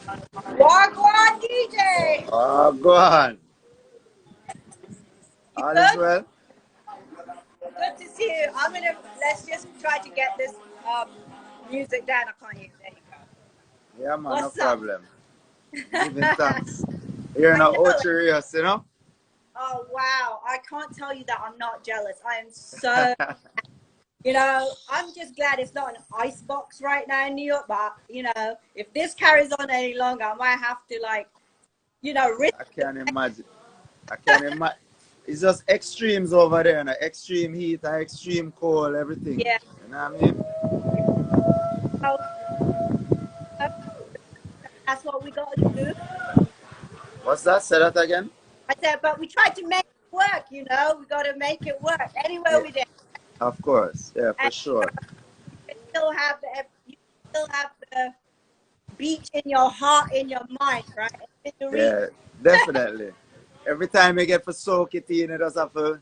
Wagwan DJ. Oh, go on. You All is good? well? Good to see you. Let's just try to get this um, music down. I can't hear. There you go. Yeah, man, no What's up? problem. Giving thanks. You're in I a know. Ocherius, you know? Oh wow! I can't tell you that I'm not jealous. I am so. I'm just glad it's not an ice box right now in New York. But if this carries on any longer, I might have to risk. I can't imagine. I can't imagine. It's just extremes over there, and extreme heat and extreme cold, everything. Yeah. You know what I mean? So, that's what we got to do. What's that? Say that again? I said, but we tried to make it work. We got to make it work anywhere Yeah, we did. of course. Yeah, for And sure. you still have the beach in your heart, in your mind, right? In the reach. Yeah, definitely. Every time you get for soak it in, you just have to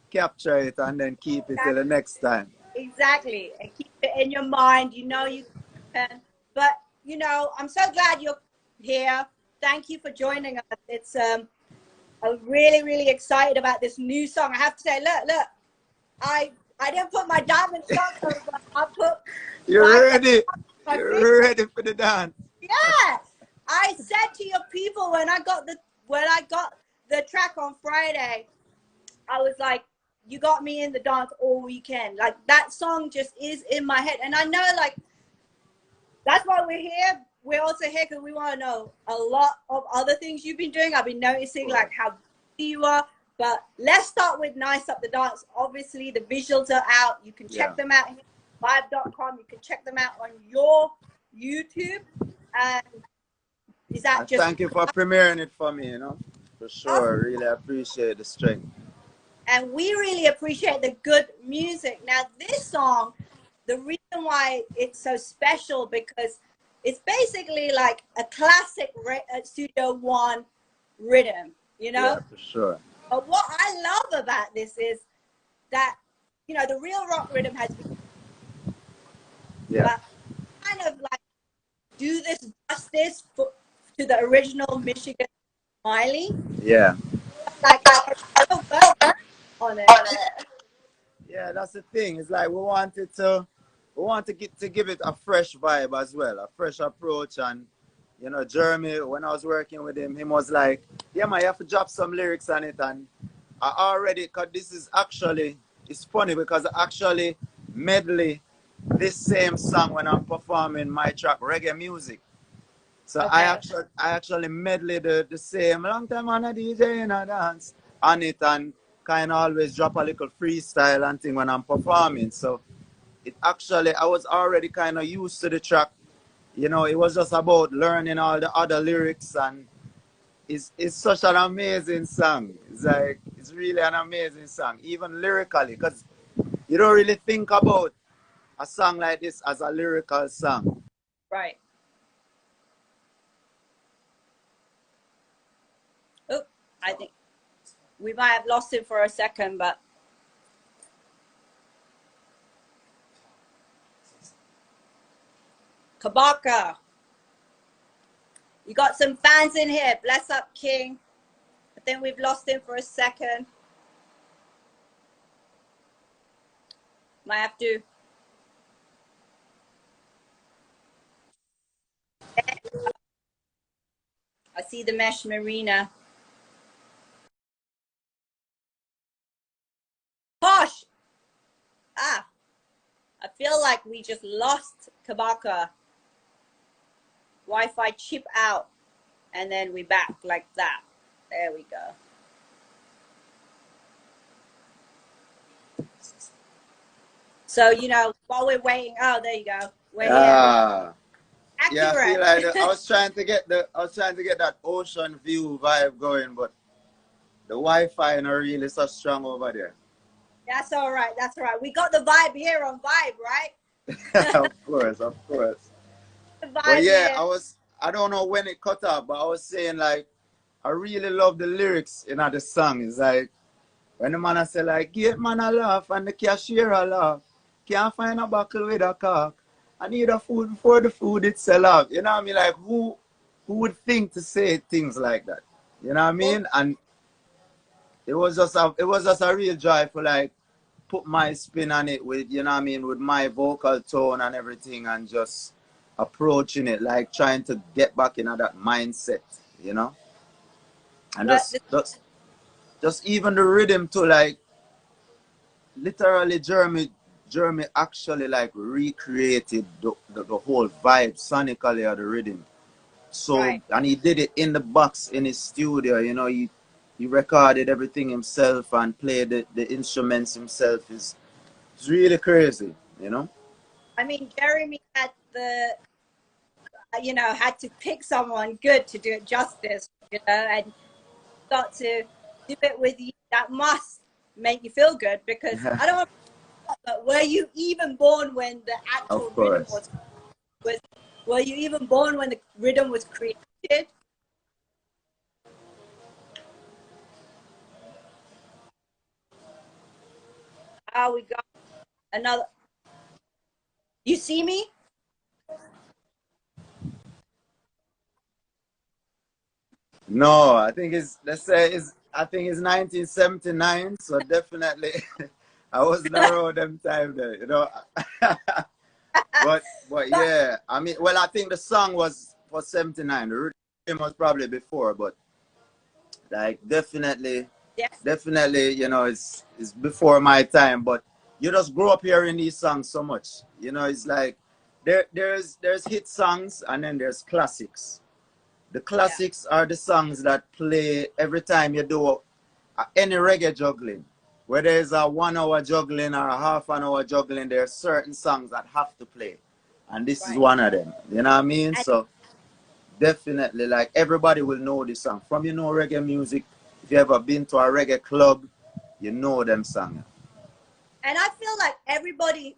capture it and then keep it till the next time. Exactly. And keep it in your mind. You can. But, I'm so glad you're here. Thank you for joining us. It's I'm really, really excited about this new song. I have to say, look, I didn't put my diamond socks on, but I put You're ready. my feet. You're ready for the dance. Yeah. I said to your people when I got the track on Friday, I was like, you got me in the dance all weekend. Like that song just is in my head. And I know that's why we're here. We're also here because we want to know a lot of other things you've been doing. I've been noticing like how busy you are. But let's start with Nice Up the Dance. Obviously, the visuals are out. You can check them out here at vibe.com. You can check them out on your YouTube. And is that just... Thank you for premiering it for me, For sure. Really appreciate the strength. And we really appreciate the good music. Now, this song, the reason why it's so special because it's basically like a classic Studio One rhythm, Yeah, for sure. But what I love about this is that, the real rock rhythm has been... Yeah. But kind of like do this justice to the original Michigan Smiley. Yeah. Like, on it. Yeah, that's the thing. It's like we want to give it a fresh vibe as well, a fresh approach. And Jeremy, when I was working with him, he was like, "Yeah, man, you have to drop some lyrics on it." And I already, cause it's funny because I actually medley this same song when I'm performing my track reggae music. So Okay. I actually medley the same long time on a DJ and a dance on it, and kind of always drop a little freestyle and thing when I'm performing. So I was already kind of used to the track. It was just about learning all the other lyrics, and it's such an amazing song. It's really an amazing song, even lyrically, because you don't really think about a song like this as a lyrical song. Right. Oh, I think we might have lost him for a second, but Kabaka, you got some fans in here. Bless up, King. I think we've lost him for a second. Might have to. I see the mesh marina. Posh! I feel like we just lost Kabaka. Wi-Fi chip out. And then we back like that. There we go. So, while we're waiting, oh, there you go. We're here. Yeah, I Accurate. feel like I was trying to get that ocean view vibe going, but the Wi-Fi not really so strong over there. That's all right. That's all right. We got the vibe here on Vibe, right? Of course. The vibe But yeah, here. I don't know when it cut off, but I was saying like I really love the lyrics in the song. It's like when the man say like, "Gate man a laugh and the cashier a laugh. Can't find a buckle with a cock. I need a food before the food it sell out." You know what I mean? Like who would think to say things like that? You know what I mean? And it was just a real joy for like put my spin on it with, you know what I mean, with my vocal tone and everything, and just approaching it like trying to get back into that mindset, you know? And But just even the rhythm too, like literally Jeremy actually like recreated the whole vibe sonically of the rhythm. So right. and he did it in the box in his studio, you know, he recorded everything himself and played the instruments himself. It's really crazy, you know? I mean, Jeremy had had to pick someone good to do it justice, and got to do it with you. That must make you feel good, because I don't want to, but were you even born when the actual Of rhythm course. was were you even born when the rhythm was created? We got another. You see me? No, I think I think it's 1979, so definitely I wasn't around them time there, you know. But yeah, I mean, well, I think the song was for 79. The rhythm was probably before, but like Yes. definitely, you know, it's before my time. But you just grow up hearing these songs so much, you know. It's like there's hit songs and then there's classics. The Yeah. classics are the songs that play every time you do any reggae juggling. Whether it's a 1 hour juggling or a half an hour juggling, there are certain songs that have to play. And this is Right. one of them. You know what I mean? And So definitely, like, everybody will know this song. From, you know, reggae music, if you ever been to a reggae club, you know them songs. I feel like everybody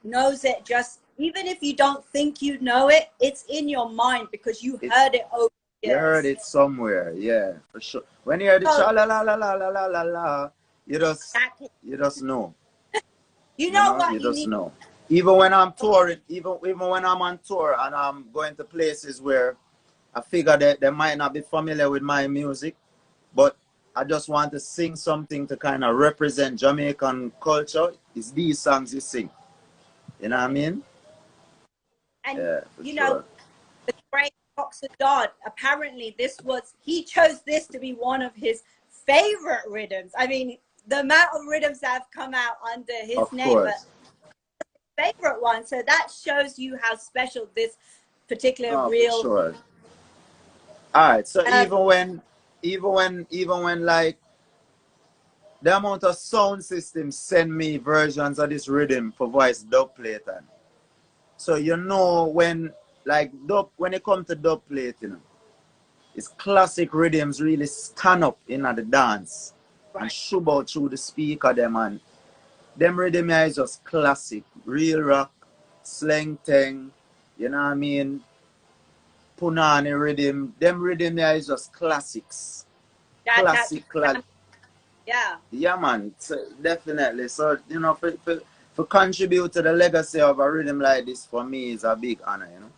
knows it, just even if you don't think you know it, it's in your mind because you It, heard it over you heard years. it somewhere, yeah, for sure. When you hear the So cha la la la la la la la la, you just exactly. you just know. You You know know, what you you just need. know. Even when I'm touring, even when I'm on tour and I'm going to places where I figure that they might not be familiar with my music, but I just want to sing something to kind of represent Jamaican culture. It's these songs you sing. You know what I Right. mean? And Yeah, for you know, sure. the great Boxer Dodd, apparently he chose this to be one of his favorite rhythms. I mean, the amount of rhythms that have come out under his Of name, but course. favorite one. So that shows you how special this particular No, for real. sure. All right. So Um, even when like the amount of sound systems send me versions of this rhythm for voice dub plate, and so you know when like dub when it comes to dub plate, you know, it's classic rhythms really stand up in the dance and right. shove out through the speaker them, and them rhythm here is just classic. Real rock, slang thing, you know what I mean? Punani rhythm. Them rhythm here is just classics. That's Classic class. yeah. Yeah, man, so definitely. So, you know, for contribute to the legacy of a rhythm like this for me is a big honor, you know.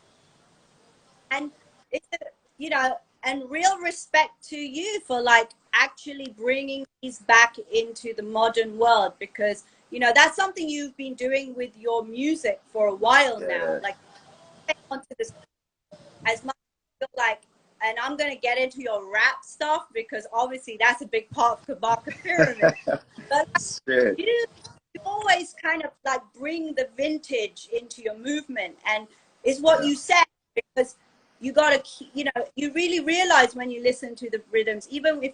And it's and real respect to you for like actually bringing these back into the modern world, because that's something you've been doing with your music for a while now, Yeah. like onto this as much as like. And I'm going to get into your rap stuff because obviously that's a big part of Kabaka pyramid, but Straight. you always kind of like bring the vintage into your movement, and is what Yeah. you said, because you got to you really realize when you listen to the rhythms, even if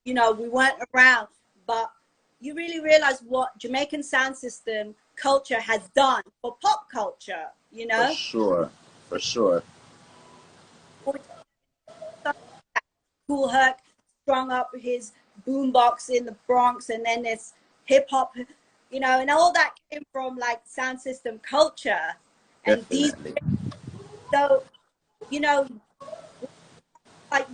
we weren't around, but you really realize what Jamaican sound system culture has done for pop culture. For sure. For sure. Cool Herc strung up his boombox in the Bronx, and then this hip hop, and all that came from like sound system culture. And these, Definitely. so you know, like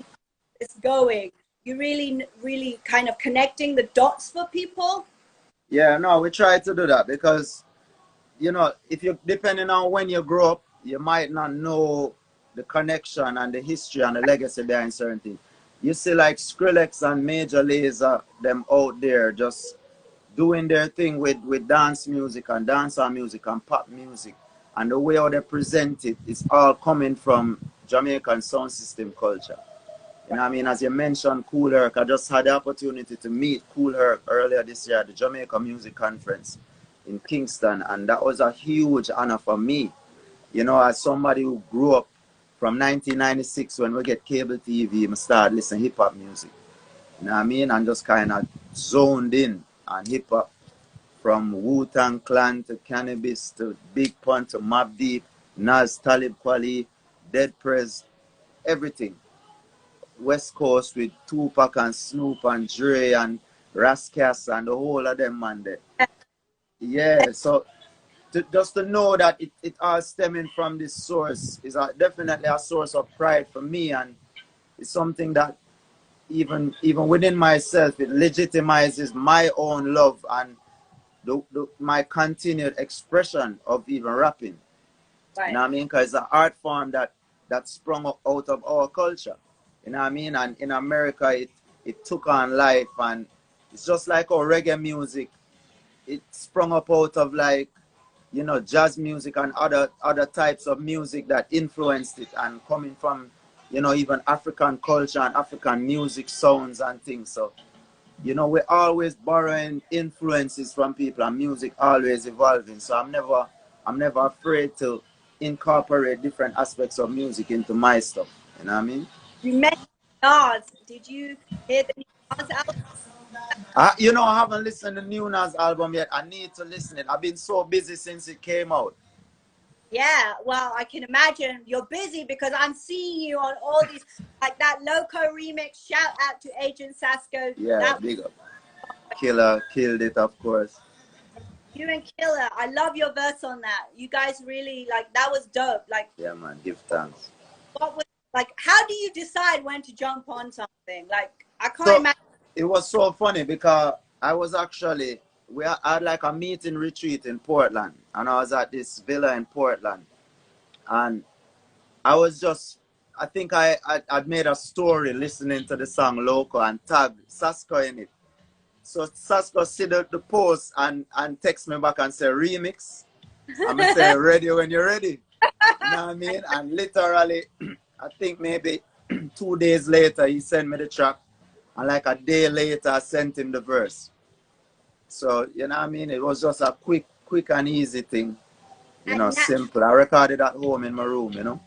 it's going, you really, really kind of connecting the dots for people. Yeah, no, we try to do that because, you know, if you depending on when you grow up, you might not know the connection and the history and the legacy behind certain things. You see like Skrillex and Major Lazer, them out there just doing their thing with dance music and dancehall music and pop music. And the way how they present it is all coming from Jamaican sound system culture. You know what I mean? As you mentioned, Cool Herc, I just had the opportunity to meet Cool Herc earlier this year at the Jamaica Music Conference in Kingston. And that was a huge honor for me. You know, as somebody who grew up from 1996 when we get cable TV, I started listening hip hop music. You know what I mean? And just kind of zoned in on hip hop from Wu-Tang Clan to Cannabis to Big Pun to Mobb Deep, Nas, Talib Kweli, Dead Prez, everything. West Coast with Tupac and Snoop and Dre and Rascas and the whole of them, man. There. Yeah, so just to know that it all stemming from this source is definitely a source of pride for me, and it's something that even within myself, it legitimizes my own love and my continued expression of even rapping. Right. You know what I mean? Because it's an art form that sprung up out of our culture. You know what I mean? And in America, it took on life, and it's just like our reggae music. It sprung up out of like, you know, jazz music and other types of music that influenced it, and coming from, you know, even African culture and African music sounds and things. So, you know, we're always borrowing influences from people, and music always evolving. So I'm never afraid to incorporate different aspects of music into my stuff. You know what I mean? You mentioned Nas. Did you hear the Nas album? You know, I haven't listened to the new Nas album yet. I need to listen it. I've been so busy since it came out. Yeah, well, I can imagine you're busy because I'm seeing you on all these, like that Loco remix. Shout out to Agent Sasko. Yeah, big up. Killer killed it, of course. You and Killer, I love your verse on that. You guys really, like, that was dope. Like, yeah, man, give thanks. What was, like, how do you decide when to jump on something? Like, I can't imagine. It was so funny because I was actually, I had like a meeting retreat in Portland, and I was at this villa in Portland, and I was just, I think I'd made a story listening to the song Loco and tagged Sasko in it. So Sasko see the post and text me back and say remix. I'm going to say ready when you're ready. You know what I mean? And literally, I think maybe 2 days later, he sent me the track. And like a day later, I sent him the verse. So, you know what I mean? It was just a quick and easy thing. You know, simple. I recorded at home in my room, you know?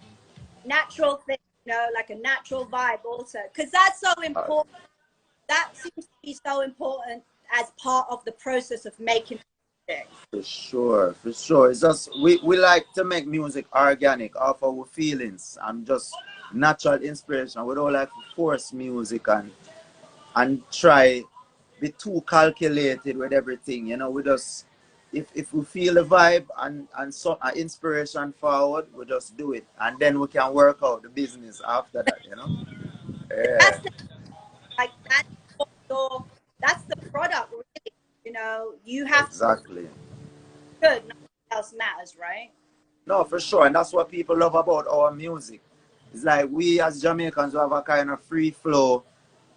Natural thing, you know, like a natural vibe also. Because that's so important. That seems to be so important as part of the process of making music. For sure. It's just, we like to make music organic, off our feelings and just natural inspiration. We don't like to force music and try be too calculated with everything, you know. We just, if we feel the vibe and some inspiration forward, we just do it, and then we can work out the business after that, you know. Yeah. That's the product, really. You know, you have exactly. Good, nothing else matters, right? No, for sure, and that's what people love about our music. It's like we as Jamaicans have a kind of free flow,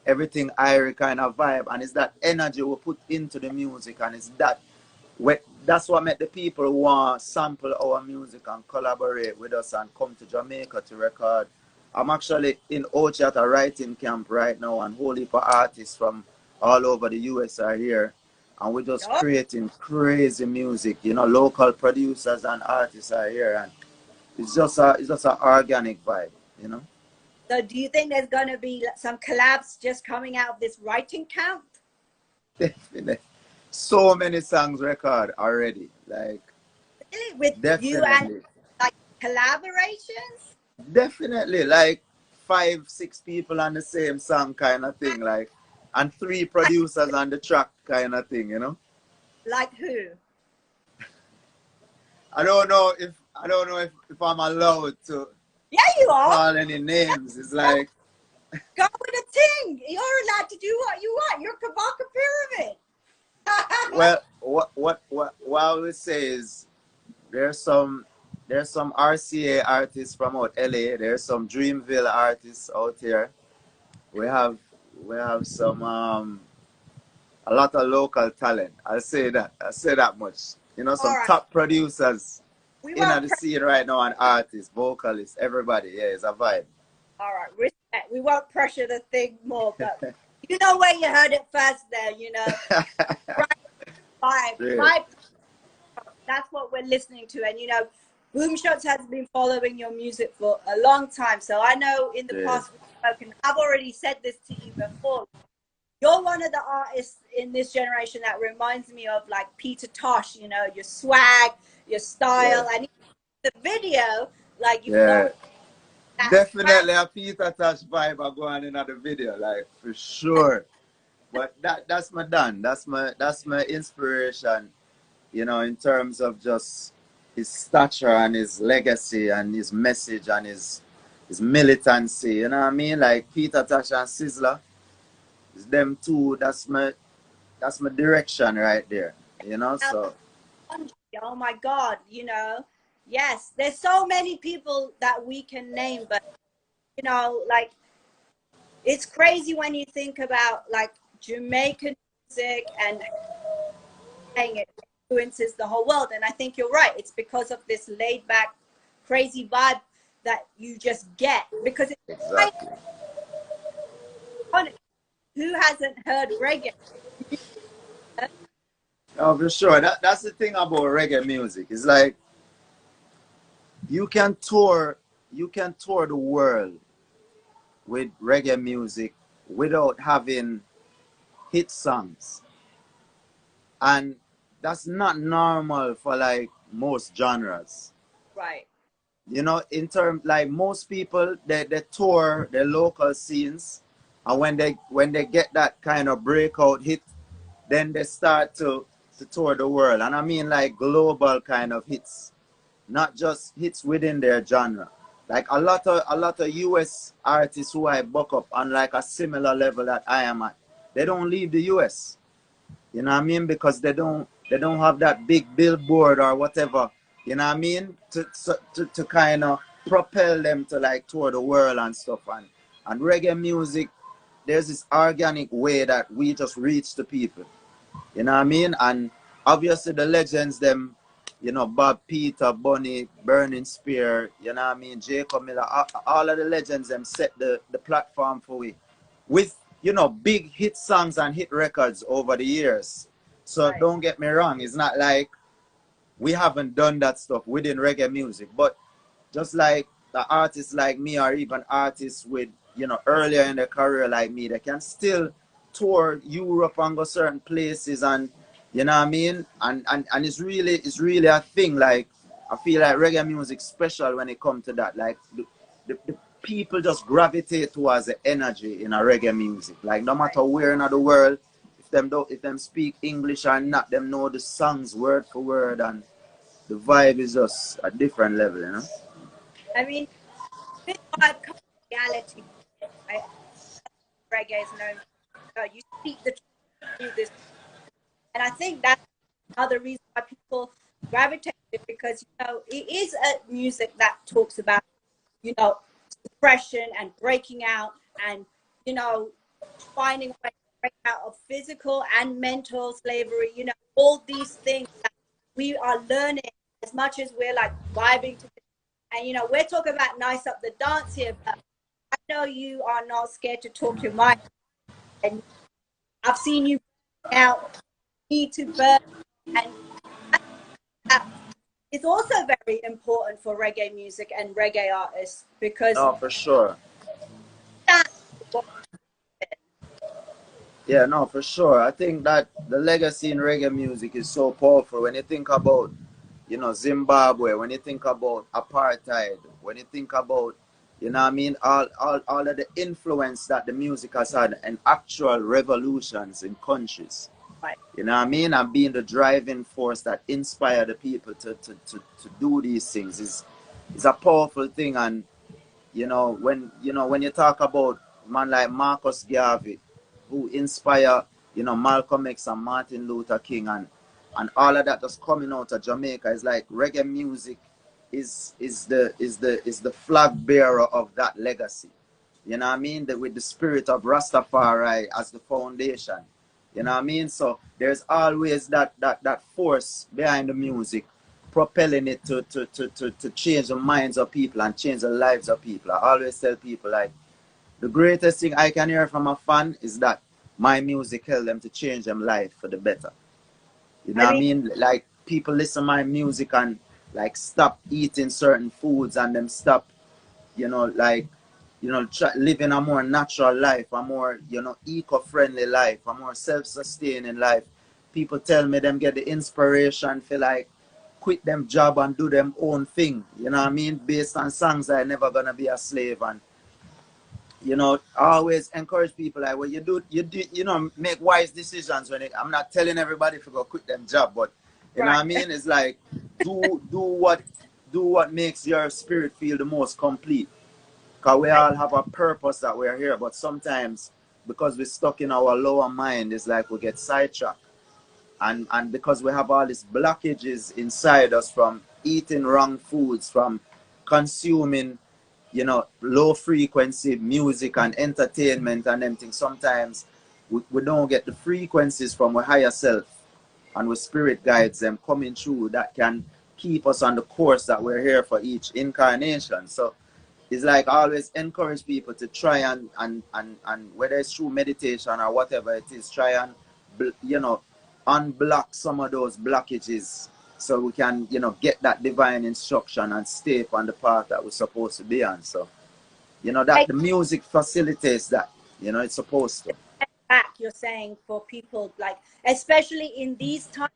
everything airy kind of vibe, and it's that energy we put into the music, and it's that's what made the people want to sample our music and collaborate with us and come to Jamaica to record. I'm actually in Ochi at a writing camp right now, and whole heap of artists from all over the US are here, and we're just creating crazy music. You know, local producers and artists are here, and it's just an organic vibe, you know. So do you think there's going to be some collabs just coming out of this writing camp? Definitely. So many songs record already. Like, really? With definitely. You and like collaborations? Definitely. Like 5-6 people on the same song kind of thing. Like, and 3 producers on the track kind of thing, you know? Like who? I don't know if I'm allowed to. Yeah, you are. Call any names. It's like go with a thing. You're allowed to do what you want. You're Kabaka Pyramid. Well, what I would say is there's some there's some RCA artists from out LA. There's some Dreamville artists out here. We have we have some a lot of local talent. I'll say that. I'll say that much. You know, All some right. top producers We in won't. the scene right now, and artists, vocalists, everybody. Yeah, it's a vibe. All right. Respect. We won't pressure the thing more, but you know where you heard it first. There, you know. Right. Straight. Vibe. That's what we're listening to, and you know, Boomshots has been following your music for a long time. So I know in the Yeah. past we've spoken. I've already said this to you before. You're one of the artists in this generation that reminds me of like Peter Tosh, you know, your swag, your style, Yeah. and the video, like you've Yeah. got that swag. Definitely a Peter Tosh vibe are going in the video, like for sure. But that's my done. That's my inspiration, you know, in terms of just his stature and his legacy and his message and his militancy. You know what I mean? Like Peter Tosh and Sizzler, it's them two. That's my direction right there. You know, so Oh my God, you know, yes, there's so many people that we can name, but you know, like it's crazy when you think about like Jamaican music and saying it influences the whole world. And I think you're right. It's because of this laid back, crazy vibe that you just get. Because it's exactly. who hasn't heard reggae? Oh, for sure. That's the thing about reggae music. It's like you can tour the world with reggae music without having hit songs. And that's not normal for like most genres. Right. You know, in terms like most people they tour their local scenes, and when they get that kind of breakout hit, then they start to tour the world. And I mean like global kind of hits, not just hits within their genre. Like a lot of US artists who I buck up on like a similar level that I am at, they don't leave the US. You know what I mean? Because they don't have that big billboard or whatever, you know what I mean? To kind of propel them to like tour the world and stuff. And reggae music, there's this organic way that we just reach the people. You know what I mean? And obviously the legends, them, you know, Bob Peter, Bunny, Burning Spear, you know what I mean, Jacob Miller, all of the legends them set the platform for we with, you know, big hit songs and hit records over the years. So Right. don't get me wrong, it's not like we haven't done that stuff within reggae music, but just like the artists like me or even artists with, you know, earlier in their career like me, they can still tour Europe and go certain places, and you know what I mean, and it's really a thing. Like I feel like reggae music special when it comes to that. Like the people just gravitate towards the energy in a reggae music. Like no matter where in the world, if them speak English or not, them know the songs word for word, and the vibe is just a different level, you know. I mean, this vibe comes from reality, right? Reggae is known. You speak the truth through this, and I think that's another reason why people gravitate to it, because you know it is a music that talks about, you know, suppression and breaking out, and you know, finding a way to break out of physical and mental slavery. You know, all these things that we are learning as much as we're like vibing to. And you know, we're talking about nice up the dance here, but I know you are not scared to talk your mind. And I've seen you out, need to burn, and that is also very important for reggae music and reggae artists, because No, for sure. that's Yeah, no, for sure. I think that the legacy in reggae music is so powerful. When you think about, you know, Zimbabwe, when you think about apartheid, when you think about, you know what I mean, all of the influence that the music has had in actual revolutions in countries. right. You know what I mean? And being the driving force that inspire the people to do these things is a powerful thing. And you know when you talk about man like Marcus Garvey, who inspire, you know, Malcolm X and Martin Luther King, and all of that just coming out of Jamaica, is like reggae music is the flag bearer of that legacy. You know what I mean? That with the spirit of Rastafari as the foundation. You know what I mean? So there's always that force behind the music, propelling it to change the minds of people and change the lives of people. I always tell people, like, the greatest thing I can hear from a fan is that my music helped them to change their life for the better. You know I what I mean, mean? Like, people listen to my music and like stop eating certain foods, and them stop, you know, like, you know, living a more natural life, a more, you know, eco-friendly life, a more self-sustaining life. People tell me them get the inspiration for like quit them job and do them own thing. You know what I mean? Based on songs like Never Gonna Be a Slave. And you know, I always encourage people like, well, you know, make wise decisions when I'm not telling everybody to go quit them job, but you know right. what I mean? It's like do what makes your spirit feel the most complete. Because we all have a purpose that we're here, but sometimes because we're stuck in our lower mind, it's like we get sidetracked. And because we have all these blockages inside us from eating wrong foods, from consuming, you know, low frequency music and entertainment and them things, sometimes we don't get the frequencies from our higher self and our spirit guides them coming through that can keep us on the course that we're here for each incarnation. So it's like I always encourage people to try and whether it's through meditation or whatever it is, try and, you know, unblock some of those blockages so we can, you know, get that divine instruction and stay on the path that we're supposed to be on. So, you know, that Like, the music facilitates that, you know, it's supposed to. back, you're saying for people, like, especially in these times,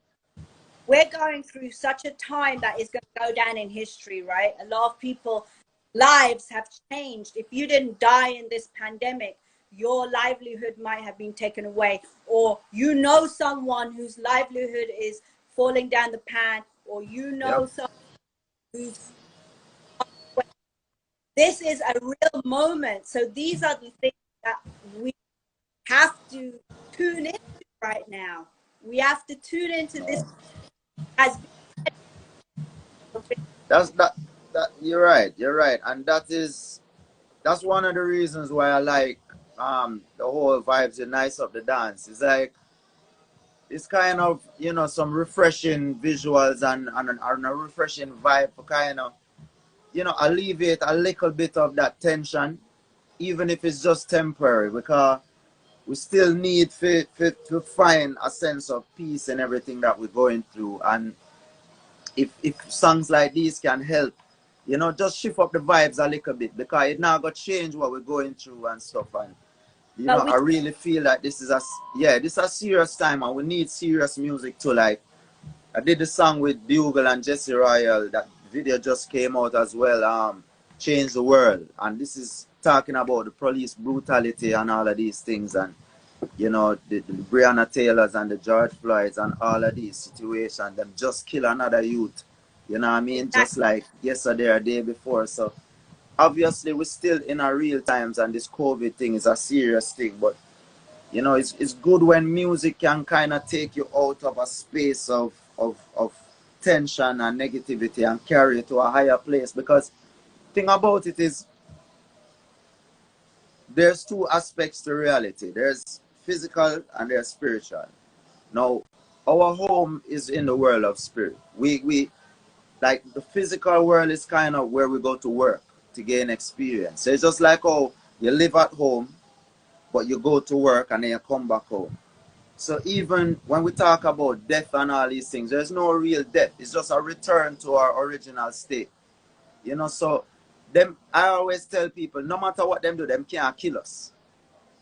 we're going through such a time that is going to go down in history, right? A lot of people lives have changed. If you didn't die in this pandemic, your livelihood might have been taken away, or you know someone whose livelihood is falling down the pan, or you know Yep. someone who's, this is a real moment. So these are the things that we have to tune into right now. We have to tune into this as That's that you're right. And that's one of the reasons why I like the whole vibes and nice of the dance. It's like it's kind of, you know, some refreshing visuals and a refreshing vibe for kind of, you know, alleviate a little bit of that tension, even if it's just temporary, because we still need to find a sense of peace in everything that we're going through. And if songs like these can help, you know, just shift up the vibes a little bit, because it now got change what we're going through and stuff. And you know, but we I really feel like this is this is a serious time, and we need serious music too. Like, I did the song with Bugle and Jesse Royal. That video just came out as well. Change the World, and this is talking about the police brutality and all of these things, and you know, the Breonna Taylors and the George Floyds and all of these situations. Them just kill another youth. You know what I mean? Just like yesterday or day before. So obviously we're still in our real times, and this COVID thing is a serious thing. But you know, it's good when music can kind of take you out of a space of tension and negativity and carry you to a higher place. Because thing about it is, there's two aspects to reality. There's physical and there's spiritual. Now, our home is in the world of spirit. We like, the physical world is kind of where we go to work to gain experience. So it's just like, oh, you live at home, but you go to work and then you come back home. So even when we talk about death and all these things, there's no real death. It's just a return to our original state. You know, so them, I always tell people, no matter what them do, them can't kill us.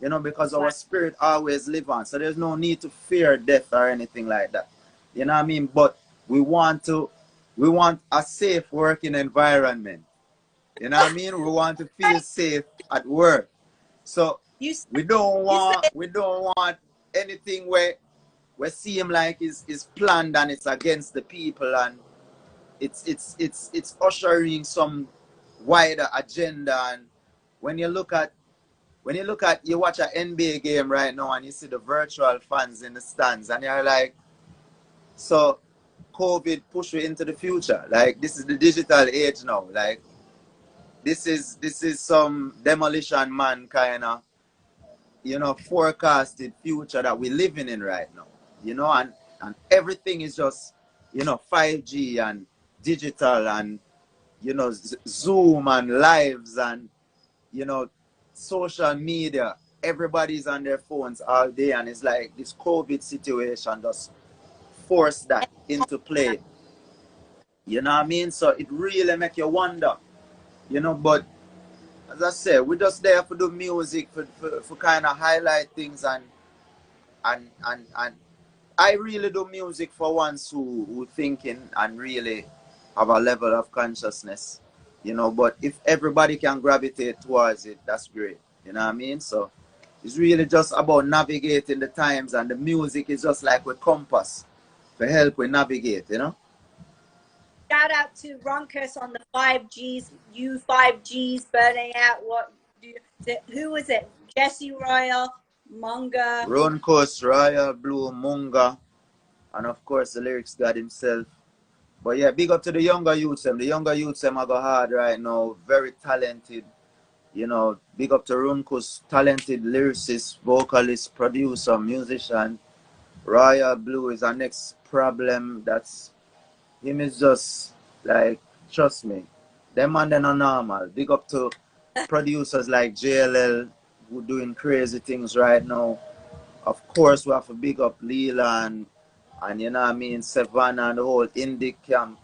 You know, because our spirit always live on. So there's no need to fear death or anything like that. You know what I mean? But we want a safe working environment. You know what I mean? We want to feel safe at work. So you we you said don't want anything where seem like is planned and it's against the people, and it's ushering some wider agenda. And when you look at you watch an NBA game right now and you see the virtual fans in the stands, and you're like, so COVID push you into the future. Like this is the digital age now. Like this is some demolition man kind of, you know, forecasted future that we're living in right now. You know, and everything is just, you know, 5G and digital and, you know, Zoom and lives and, you know, social media. Everybody's on their phones all day, and it's like this COVID situation just forced that into play. You know what I mean? So it really make you wonder, you know, but as I said, we're just there for the music, for kind of highlight things and I really do music for ones who thinking and really have a level of consciousness, you know, but if everybody can gravitate towards it, that's great. You know what I mean? So it's really just about navigating the times, and the music is just like a compass to help we navigate, you know? Shout out to Ronkus on the 5Gs, you 5Gs burning out. Who was it? Jesse Royal, Munga. Ronkus, Royal Blue, Munga, and of course the lyrics god himself. But yeah, big up to the younger youths. The younger youths are go hard right now. Very talented. You know, big up to Runkus, talented lyricist, vocalist, producer, musician. Royal Blue is our next problem. That's him is just like, trust me, them man they're not normal. Big up to producers like JLL who doing crazy things right now. Of course, we have to big up Leela and you know what I mean, Savannah and the whole indie camp.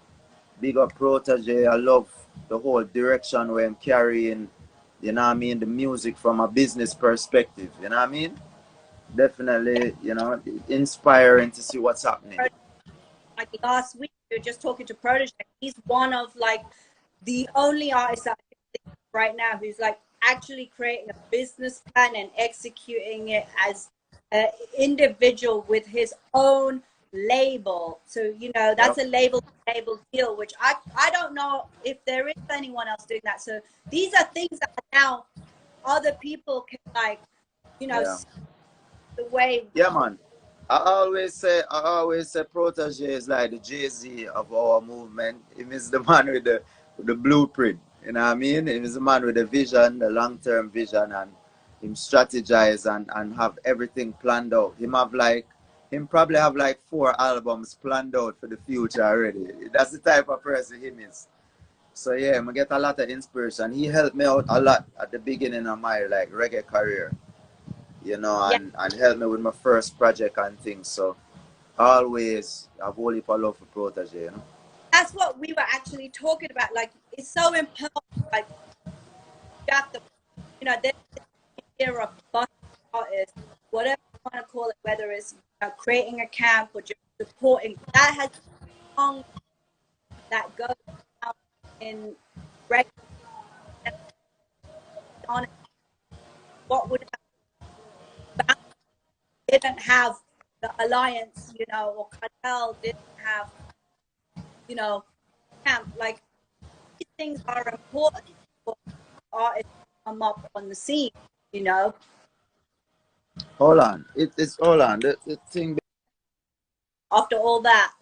Big up Protege. I love the whole direction where I'm carrying, you know what I mean, the music from a business perspective. You know what I mean? Definitely, you know, inspiring to see what's happening. Like last week, we were just talking to Protege. He's one of like the only artists that I can think of right now who's like actually creating a business plan and executing it as an individual with his own label. So, you know, that's a label deal, which I don't know if there is anyone else doing that. So these are things that now other people can like, you know, see the way. Yeah, man. I always say Protege is like the Jay-Z of our movement. He is the man with the blueprint. You know what I mean? He is the man with the vision, the long-term vision, and him strategize and have everything planned out. Him probably have like 4 albums planned out for the future already. That's the type of person him is. So yeah, I get a lot of inspiration. He helped me out a lot at the beginning of my like reggae career, you know, and helped me with my first project and things. So always have whole heap of love for Protege, you know. That's what we were actually talking about. Like, it's so important. Like, you have to, you know, there's this idea of bus artists, whatever you want to call it, whether it's, you know, creating a camp or just supporting. That has a song that goes out in regular. What would have didn't have the alliance, you know, or cartel didn't have, you know, camp. Like, these things are important for artists to come up on the scene, you know. Hold on. It's hold on. The thing. After all that.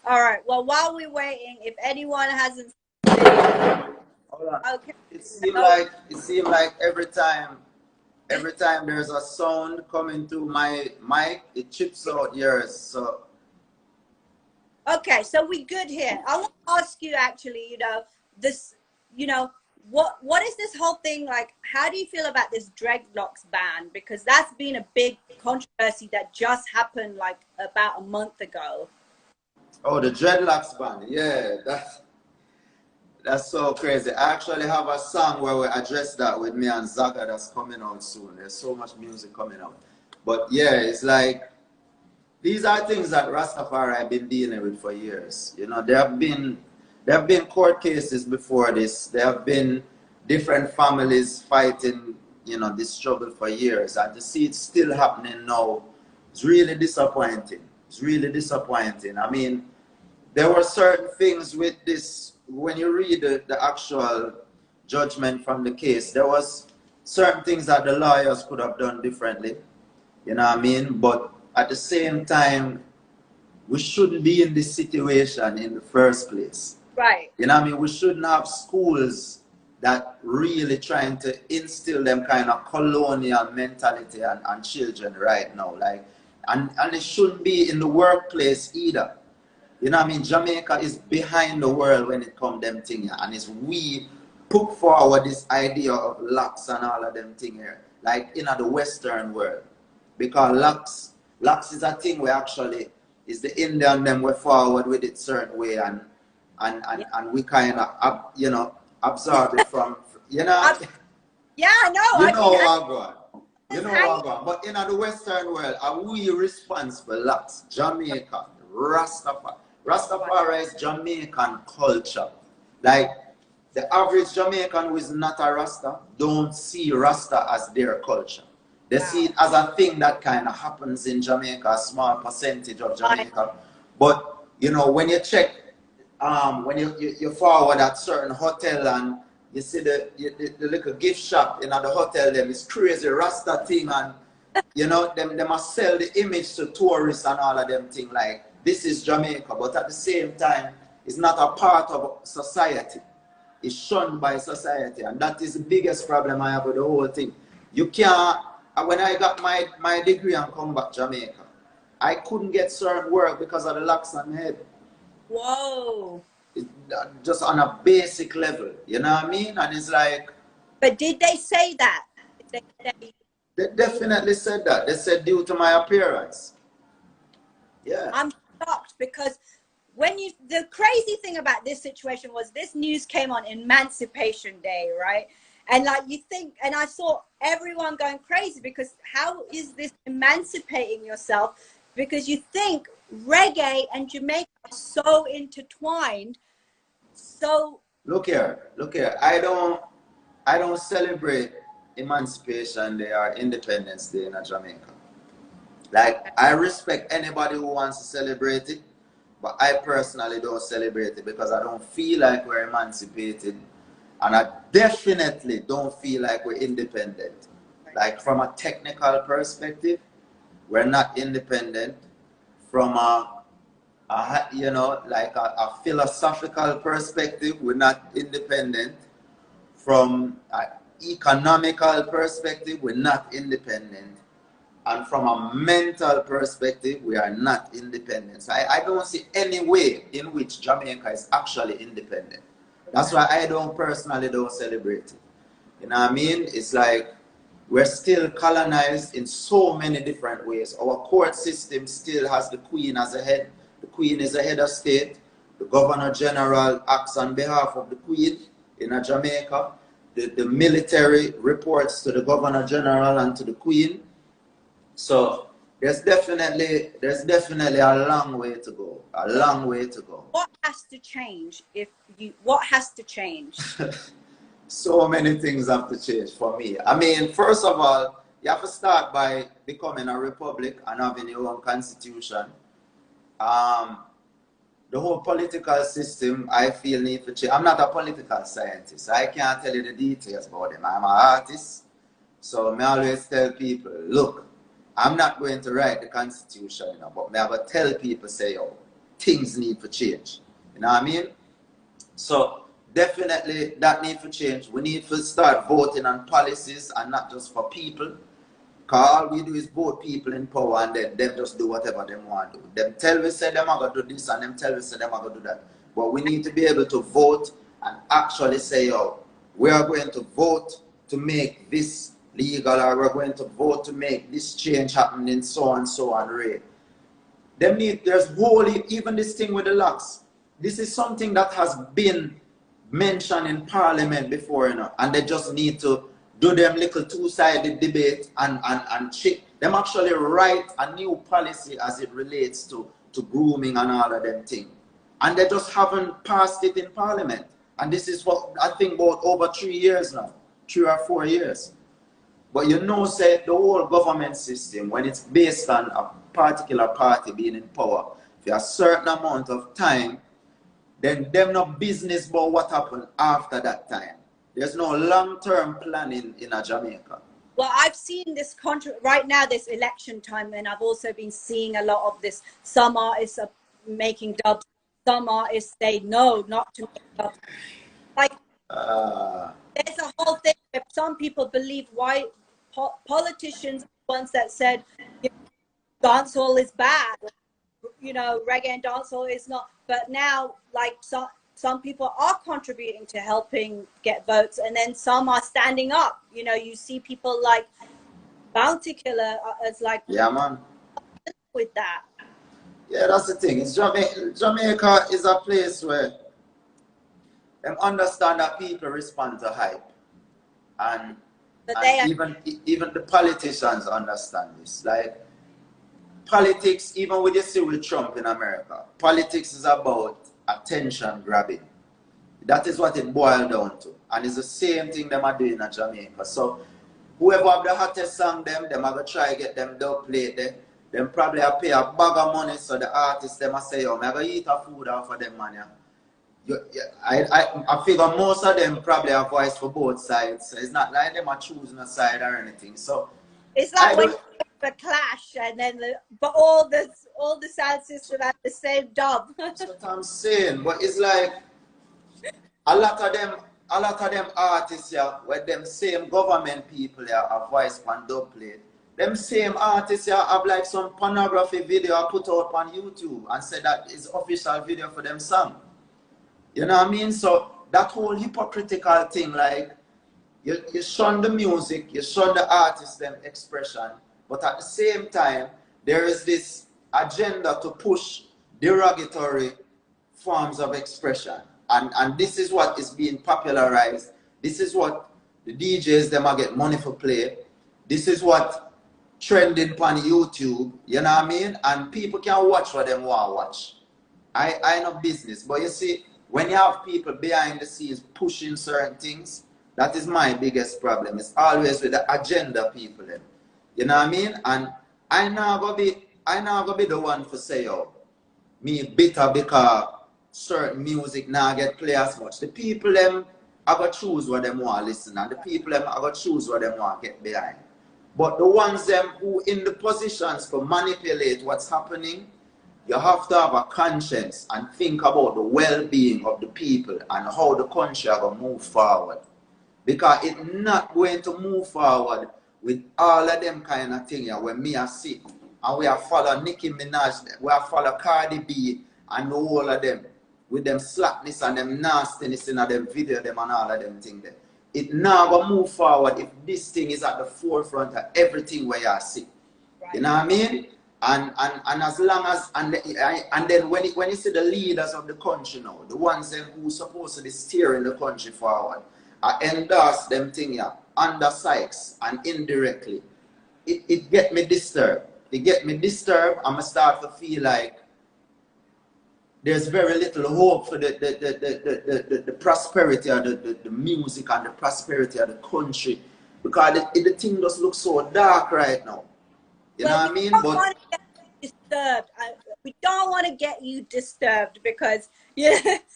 All right. Well, while we're waiting, if anyone hasn't, Hold on. okay. It seemed like every time there's a sound coming through my mic, it chips out yours. So Okay, so we good here. I want to ask you actually, you know, this, you know, what is this whole thing like? How do you feel about this dreadlocks ban? Because that's been a big controversy that just happened like about a month ago. oh, the dreadlocks ban. Yeah, that's so crazy. I actually have a song where we address that with me and Zaga that's coming out soon. There's so much music coming out. But yeah, it's like these are things that Rastafari have been dealing with for years. You know, there have been court cases before this. There have been different families fighting, you know, this struggle for years. And to see it still happening now, it's really disappointing. It's really disappointing. I mean, there were certain things with this when you read the actual judgment from the case, there was certain things that the lawyers could have done differently. You know what I mean? But at the same time, we shouldn't be in this situation in the first place. Right. You know what I mean? We shouldn't have schools that really trying to instill them kind of colonial mentality on children right now. Like, and it shouldn't be in the workplace either. You know what I mean? Jamaica is behind the world when it comes them thing here. And it's we put forward this idea of locks and all of them thing here. Like in the Western world. Because locks is a thing where actually is the Indian them we forward with it certain way and we kind of you know absorb it from you know. Yeah, no. You know what I'm going. You know what I'm going. But in the Western world, are we responsible locks? Jamaica, Rastafari. Rastafari is Jamaican culture. Like the average Jamaican who is not a Rasta don't see Rasta as their culture. They see it as a thing that kind of happens in Jamaica, a small percentage of Jamaica. But you know, when you check, when you forward at certain hotel and you see the little gift shop in the hotel, them is crazy Rasta thing, and you know them must sell the image to tourists and all of them thing like this is Jamaica, but at the same time, it's not a part of society. It's shunned by society, and that is the biggest problem I have with the whole thing. You can't. When I got my degree and come back to Jamaica, I couldn't get certain work because of the locks on my head. Whoa. Just on a basic level, you know what I mean? And it's like. But did they say that? They definitely said that. They said due to my appearance. Yeah. I'm shocked because the crazy thing about this situation was this news came on Emancipation Day, right? And like you think, and I saw everyone going crazy because how is this emancipating yourself? Because you think reggae and Jamaica are so intertwined. So look here. I don't celebrate Emancipation Day or Independence Day in Jamaica. Like I respect anybody who wants to celebrate it, but I personally don't celebrate it because I don't feel like we're emancipated. And I definitely don't feel like we're independent. Like from a technical perspective, we're not independent. From a you know, like a philosophical perspective, we're not independent. From an economical perspective, we're not independent. And from a mental perspective, we are not independent. So I don't see any way in which Jamaica is actually independent. That's why I personally don't celebrate it. You know what I mean? It's like we're still colonized in so many different ways. Our court system still has the Queen as a head. The Queen is a head of state. The Governor General acts on behalf of the Queen in Jamaica. The military reports to the Governor General and to the Queen. So there's definitely a long way to go. A long way to go. What has to change what has to change? So many things have to change for me. I mean, first of all, you have to start by becoming a republic and having your own constitution. The whole political system, I feel, need to change. I'm not a political scientist. I can't tell you the details about them. I'm an artist. So I always tell people, look, I'm not going to write the constitution, you know, but I will tell people, say, oh, things need to change. You know what I mean? So definitely that need to change. We need to start voting on policies and not just for people. Because all we do is vote people in power and then them just do whatever they want to do. Them tell we say them are going to do this and them tell we say them are going to do that. But we need to be able to vote and actually say, oh, we are going to vote to make this legal, or we're going to vote to make this change happen in so and so on rate. There's wholly, even this thing with the locks. This is something that has been mentioned in Parliament before, you know, and they just need to do them little two-sided debate and check. Them actually write a new policy as it relates to grooming and all of them things. And they just haven't passed it in Parliament. And this is what I think about over 3 years now, 3 or 4 years. But you know, say the whole government system, when it's based on a particular party being in power, for a certain amount of time, then them no business about what happened after that time. There's no long-term planning in a Jamaica. Well, I've seen this right now, this election time, and I've also been seeing a lot of this. Some artists are making dubs. Some artists say no, not to make dubs. Like, there's a whole thing where some people believe white politicians, ones that said, you know, dancehall is bad, you know, reggae and dancehall is not. But now, like, some people are contributing to helping get votes, and then some are standing up. You know, you see people like Bounty Killer as like, yeah, man, with that. Yeah, that's the thing. Jamaica is a place where them understand that people respond to hype, and even the politicians understand this. Like, politics, even with you see with Trump in America, politics is about attention grabbing. That is what it boils down to, and it's the same thing them are doing in Jamaica. So whoever have the hottest song, them are gonna try to get them dub plate there. Them probably have pay a bag of money, so the artists them a say, "Yo, I'm gonna eat a food off of them, man." I figure most of them probably have voice for both sides. So it's not like them are choosing a side or anything. So it's like when the clash, and then but all the sound system have the same dub. That's what I'm saying. But it's like a lot of them artists, yeah, with them same government people, yeah, have voice on dub plate. Them same artists, yeah, have like some pornography video put out on YouTube and say that is official video for them song. You know what I mean? So that whole hypocritical thing, like you shun the music, you shun the artist, them expression, but at the same time, there is this agenda to push derogatory forms of expression. And this is what is being popularized. This is what the DJs, them are get money for play. This is what trending on YouTube, you know what I mean? And people can watch what them want to watch. I know business, but you see, when you have people behind the scenes pushing certain things, that is my biggest problem. It's always with the agenda people. Them. You know what I mean? And I now gonna be the one for say, yo, me bitter because certain music now get play as much. The people them are gonna choose what them want to listen, and the people them are gonna choose what them want to get behind. But the ones them who in the positions to manipulate what's happening, you have to have a conscience and think about the well-being of the people and how the country are going to move forward. Because it's not going to move forward with all of them kind of things when me are sick and we are follow Nicki Minaj, we are follow Cardi B and all of them with them slackness and them nastiness in them video them and all of them things there. It now going to move forward if this thing is at the forefront of everything where you are sick. Right. You know what I mean? And as long as and then when you see the leaders of the country now, the ones them who supposed to be steering the country forward, I endorse them thing here under Sykes and indirectly, it get me disturbed. It get me disturbed. I'm start to feel like there's very little hope for the prosperity of the music and the prosperity of the country, because the thing just looks so dark right now. You know what I mean? But disturbed. We don't want to get you disturbed because it's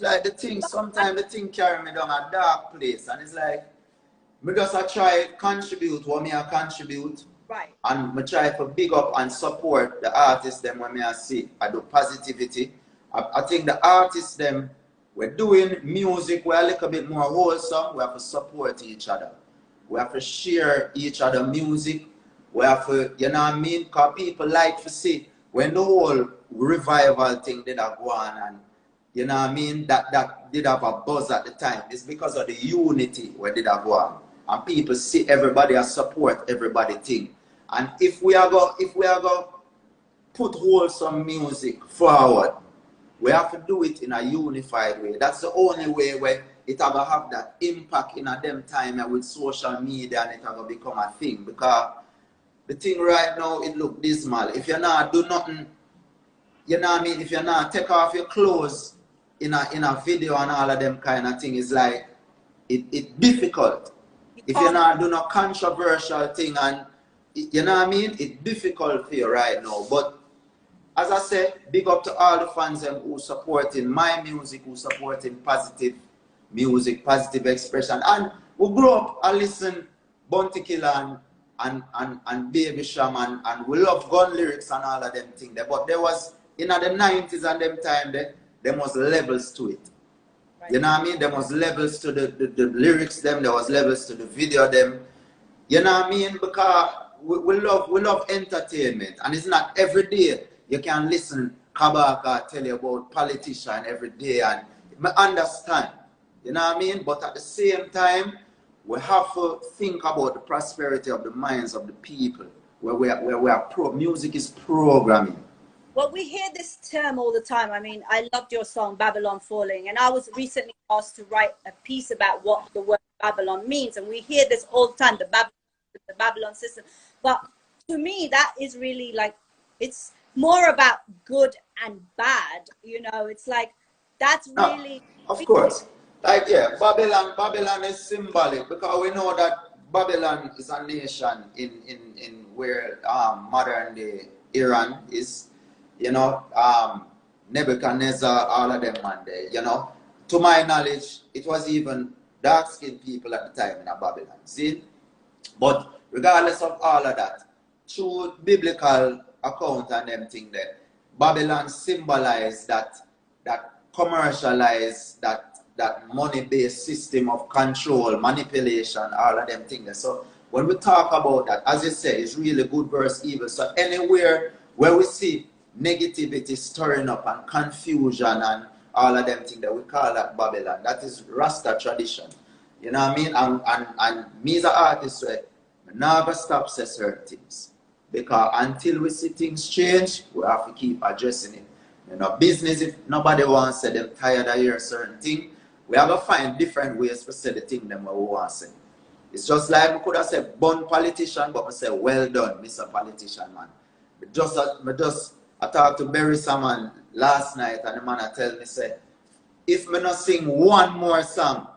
like the thing. Sometimes the thing carry me down a dark place, and it's like me just I try contribute what me I contribute, right? And me try to big up and support the artists them when me I see I do positivity. I think the artists them we're doing music. We're a little bit more wholesome. We have to support each other. We have to share each other music. We have to, you know what I mean? Because people like to see when the whole revival thing did have go on, and you know what I mean? That did have a buzz at the time. It's because of the unity where did have go on. And people see everybody and support everybody thing. And if we are going to put wholesome music forward, we have to do it in a unified way. That's the only way where it will have that impact in a them time and with social media, and it will become a thing. Because the thing right now, it look dismal. If you're not do nothing, you know what I mean? If you're not take off your clothes in a video and all of them kind of thing, it's like, it's difficult. If you're not do no controversial thing, and you know what I mean? It's difficult for you right now. But as I said, big up to all the fans who supporting my music, who supporting positive music, positive expression. And we grew up and listen Bounty Killer and Baby Shaman, and we love gun lyrics and all of them things there. But there was, in the 90s and them time there was levels to it. Right. You know what I mean? There was levels to the lyrics them, there was levels to the video them. You know what I mean? Because we love entertainment, and it's not every day you can listen Kabaka tell you about politician every day and I understand. You know what I mean? But at the same time, we have to think about the prosperity of the minds of the people, where we are music is programming. Well, we hear this term all the time. I mean, I loved your song, Babylon Falling, and I was recently asked to write a piece about what the word Babylon means, and we hear this all the time, the Babylon system. But to me, that is really like, it's more about good and bad, you know. It's like, that's really... Of course. Like, yeah, Babylon is symbolic, because we know that Babylon is a nation in where modern day Iran is, you know, Nebuchadnezzar, all of them man there, you know. To my knowledge, it was even dark-skinned people at the time in Babylon, see? But regardless of all of that, through biblical account and them thing there, Babylon symbolized that commercialized, that money-based system of control, manipulation, all of them things. So when we talk about that, as you say, it's really good versus evil. So anywhere where we see negativity stirring up and confusion and all of them things, that we call that Babylon. That is Rasta tradition. You know what I mean? And me as an artist, I never stop saying certain things. Because until we see things change, we have to keep addressing it. You know, business, if nobody wants to say them tired of hearing certain thing, we have to find different ways to say the thing them we want to say. It's just like we could have said born politician, but we say well done, Mr. Politician, man. I talked to Barry Salmon last night, and the man tell me, say, if me not sing one more song,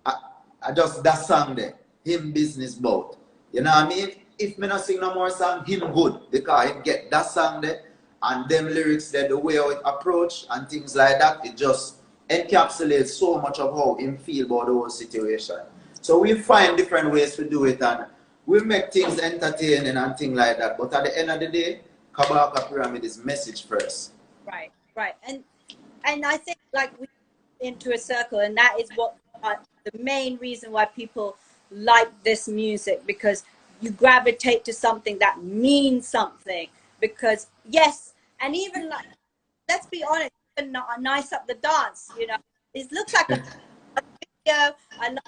I just that song there, him business bout. You know what I mean? If me not sing no more song, him good, because he get that song there, and them lyrics there, the way how it approach and things like that, it just encapsulates so much of how him feel about the whole situation. So we find different ways to do it, and we make things entertaining and things like that. But at the end of the day, Kabaka Pyramid is message first. Right. And I think like we into a circle, and that is what the main reason why people like this music, because you gravitate to something that means something. Because yes, and even like, let's be honest, nice up the dance, you know, it looks like a video. I love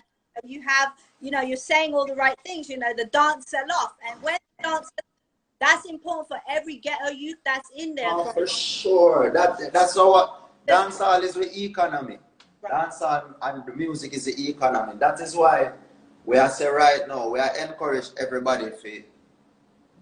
you have, you know, you're saying all the right things, you know, the dance sell off, and when the dance, that's important for every ghetto youth that's in there. Oh, for sure. That's our dancehall is the economy. Right. Dancehall and the music is the economy. That is why we are saying right now, we are encourage everybody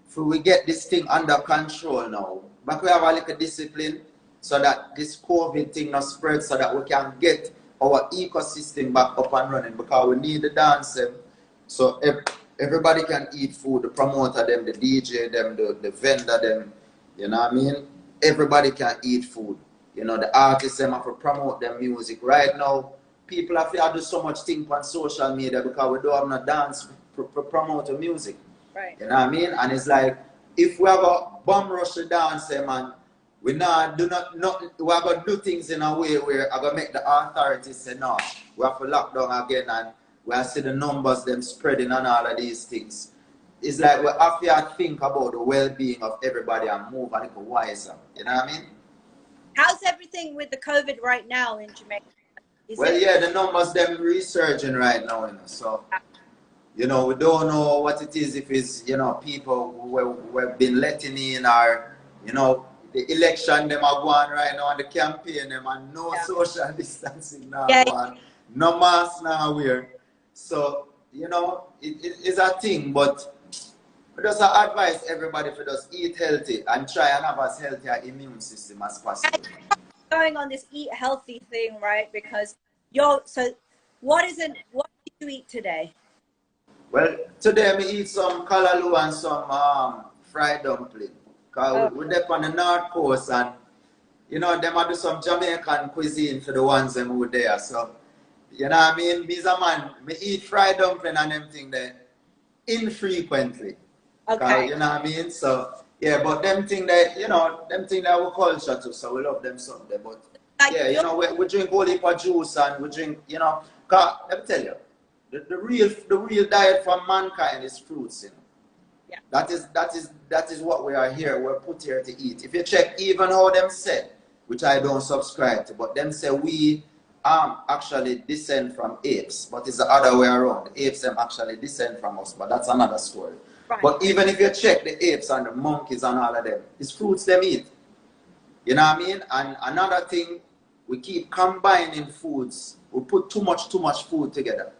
for we get this thing under control now. But we have a little discipline so that this COVID thing not spread, so that we can get our ecosystem back up and running, because we need the dance so everybody can eat food, the promoter them, the DJ them, the vendor them, you know what I mean? Everybody can eat food. You know, the artists them have to promote their music. Right now, people have to do so much things on social media because we don't have no dance promote the music. Right. You know what I mean? And it's like, if we have a bum rush to dance, man, we have to do things in a way where I going to make the authorities say no. We have to lock down again, and we have to see the numbers them spreading and all of these things. It's like we have to think about the well-being of everybody and move a little wiser. You know what I mean? How's everything with the COVID right now in Jamaica? Yeah, the numbers them resurging right now, you know, so you know, we don't know what it is, if it's, you know, people who have been letting in, or, you know, the election them are going right now, and the campaign them, and no social distancing now, no mask now wear. So, you know, it's a thing, but we just advise everybody to just eat healthy and try and have as healthy an immune system as possible. Going on this eat healthy thing, right? Because what did you eat today? Well, today I eat some kalaloo and some fried dumpling. Because we're there on the North Coast and, you know, them do some Jamaican cuisine for the ones them who there. So, you know what I mean? Me's a man, me eat fried dumpling and them thing there infrequently. Okay. You know what I mean? So, yeah, but them thing that, you know, them thing that our culture too, so we love them something. But, Like yeah, you know, we drink whole heap of juice and we drink, you know, because, let me tell you, the real diet for mankind is fruits, you know. Yeah. That is what we are here. We're put here to eat. If you check even how them say, which I don't subscribe to, but them say we actually descend from apes, but it's the other way around. The apes them actually descend from us, but that's another story. Right. But even if you check the apes and the monkeys and all of them, it's fruits them eat. You know what I mean? And another thing, we keep combining foods. We put too much food together.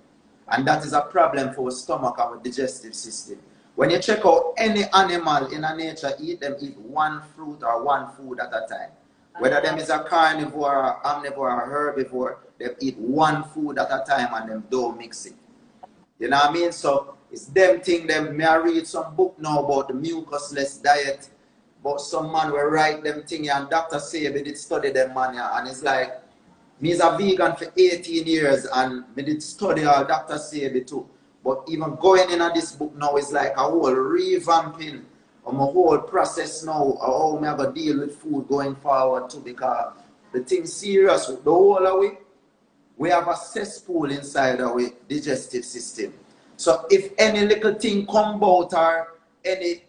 And that is a problem for our stomach and our digestive system. When you check out any animal in a nature, eat one fruit or one food at a time. Whether them is a carnivore, or omnivore, or herbivore, they eat one food at a time and them don't mix it. You know what I mean? So it's them thing, them may I read some book now about the mucusless diet, but some man will write them thing and Dr. Sebi did study them man, and it's like, me is a vegan for 18 years and me did study all Dr. Sebi too. But even going in on this book now is like a whole revamping of my whole process now, how I'm going to deal with food going forward too, because the thing serious, the whole of it, we have a cesspool inside our digestive system. So if any little thing come about or any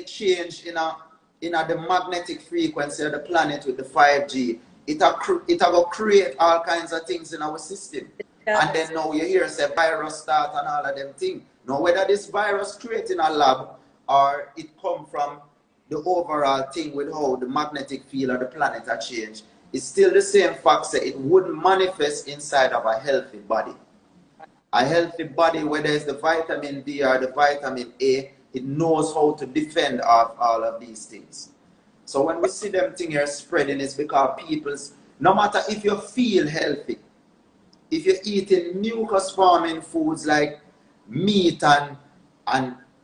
change in the magnetic frequency of the planet with the 5G, it will create all kinds of things in our system. Yes. And then now you hear say virus start and all of them things. Now whether this virus create in a lab or it come from the overall thing with how the magnetic field of the planet has changed, it's still the same fact that it wouldn't manifest inside of a healthy body. A healthy body, whether it's the vitamin D or the vitamin A, it knows how to defend off all of these things. So when we see them things here spreading, it's because people's, no matter if you feel healthy, if you're eating mucus forming foods like meat and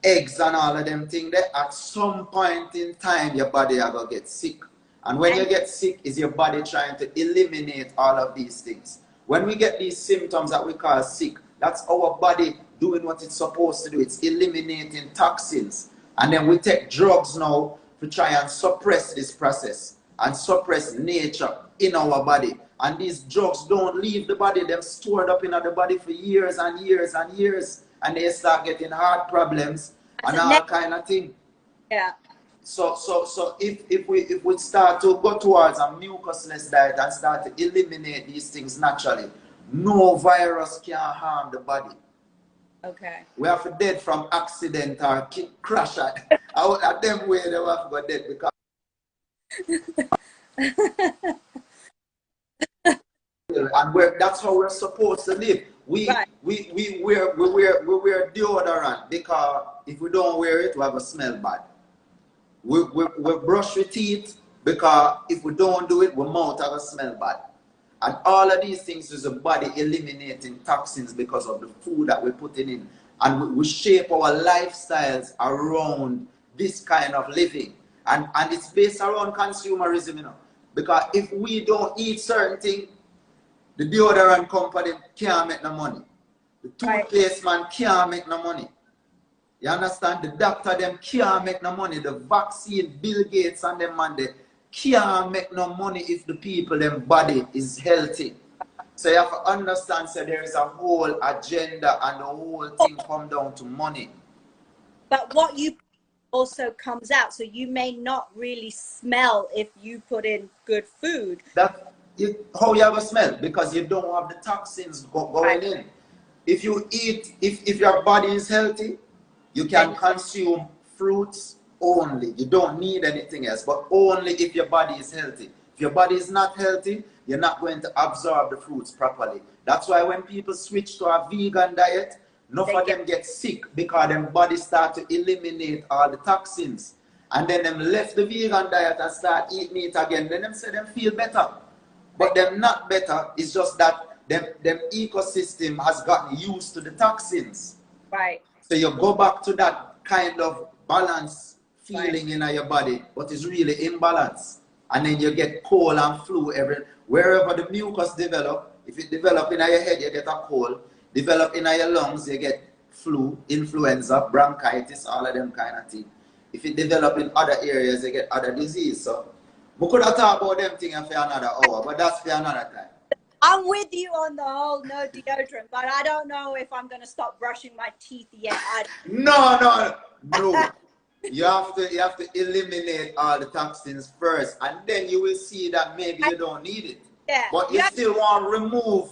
eggs and all of them things, that at some point in time your body are going to get sick. And when you get sick, is your body trying to eliminate all of these things. When we get these symptoms that we call sick, that's our body doing what it's supposed to do. It's eliminating toxins. And then we take drugs now to try and suppress this process and suppress nature in our body. And these drugs don't leave the body. They're stored up in the body for years and years and years. And they start getting heart problems and all kind of thing. Yeah. So if we start to go towards a mucusless diet and start to eliminate these things naturally, no virus can harm the body. Okay. We have to dead from accident or crash at them way they have to go dead because and that's how we're supposed to live. We wear deodorant because if we don't wear it, we have a smell bad. We brush our teeth because if we don't do it, we mouth have a smell bad. And all of these things is the body eliminating toxins because of the food that we're putting in. And we shape our lifestyles around this kind of living. And it's based around consumerism, you know. Because if we don't eat certain things, the deodorant company can't make no money. The toothpaste man can't make no money. You understand? The doctor them can't make no money. The vaccine, Bill Gates and them man, they can't make no money if the people, them body is healthy. So you have to understand, so there is a whole agenda and the whole thing come down to money. But what you also comes out, so you may not really smell if you put in good food. How you have a smell? Because you don't have the toxins going in. If you eat, if your body is healthy, you can consume fruits only. You don't need anything else, but only if your body is healthy. If your body is not healthy, you're not going to absorb the fruits properly. That's why when people switch to a vegan diet, enough of them get sick because their body start to eliminate all the toxins. And then them left the vegan diet and start eat meat again. Then them say them feel better. But them not better. It's just that them ecosystem has gotten used to the toxins. Right. So you go back to that kind of balanced feeling in your body, but it's really imbalance. And then you get cold and flu wherever the mucus develop. If it develop in your head, you get a cold. Develop in your lungs, you get flu, influenza, bronchitis, all of them kind of things. If it develop in other areas, you get other disease. So we could have talked about them things for another hour, but that's for another time. I'm with you on the whole no deodorant, but I don't know if I'm going to stop brushing my teeth yet. No. You have to eliminate all the toxins first, and then you will see that maybe you don't need it. Yeah. But you still want to remove.